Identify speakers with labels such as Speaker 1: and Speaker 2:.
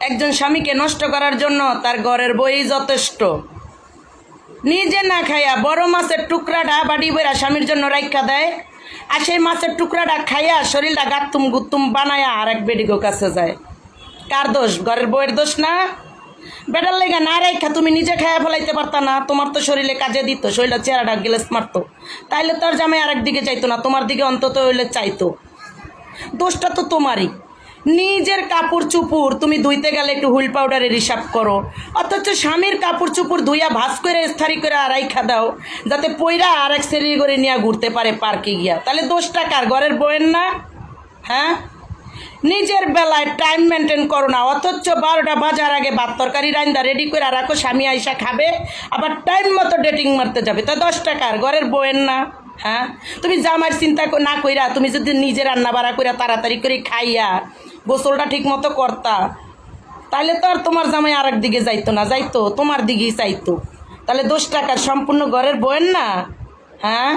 Speaker 1: একজন স্বামীকে নষ্ট করার জন্য তার ঘরের বই যথেষ্ট। নিজে না খাইয়া বড় মাছের টুকরাটা বাড়ি বইরা স্বামীর জন্য রাইখা দেয়, আর সেই মাছের টুকরাটা খাইয়া শরীরটা গাত্তুম গুত্তুম বানায়া আর এক বেডিগো কাছে যায়। কার দোষ? ঘরের বইয়ের দোষ না? বেটার লেগা না রাইখা তুমি নিজে খাইয়া ফেলাইতে পারতা না? তোমার তো শরীরে কাজে দিত, শরীরটা চেহারাটা গেলেস মারতো, তাইলে তোর জামাই আরেক দিকে চাইতো না, তোমার দিকে অন্তত হইলে চাইতো। দোষটা তো তোমারই। নিজের কাপড় চুপুর তুমি ধুইতে গেলে একটু হুইল পাউডারের হিসাব করো, অথচ স্বামীর কাপড় চুপুর ধুইয়া ভাস করে স্থারি করে আড়াইখা দাও, যাতে পইরা আর এক সেরি করে নিয়ে ঘুরতে পারে পার্কে গিয়া। তাহলে দোষটা কার? ঘরের বউয়ের না? হ্যাঁ, নিজের বেলায় টাইম মেনটেন করো না, অথচ 12টা বাজার আগে ভাত তরকারি রান্না রেডি করে রাখো, স্বামী আইসা খাবে, আবার টাইম মতো ডেটিং মারতে যাবে। তা 10 টাকার ঘরের বউয়ের না? হ্যাঁ, তুমি জামার চিন্তা না কইরা তুমি যদি নিজে রান্না বাড়া করে তাড়াতাড়ি করে খাইয়া গোসলটা ঠিক মতো করতা, তাহলে তো আর তোমার জামাই আরেক দিকে যাইতো না, যাইতো তোমার দিকেই চাইতো। তাহলে 10 টাকার সম্পূর্ণ ঘরের বউয়ের না? হ্যাঁ।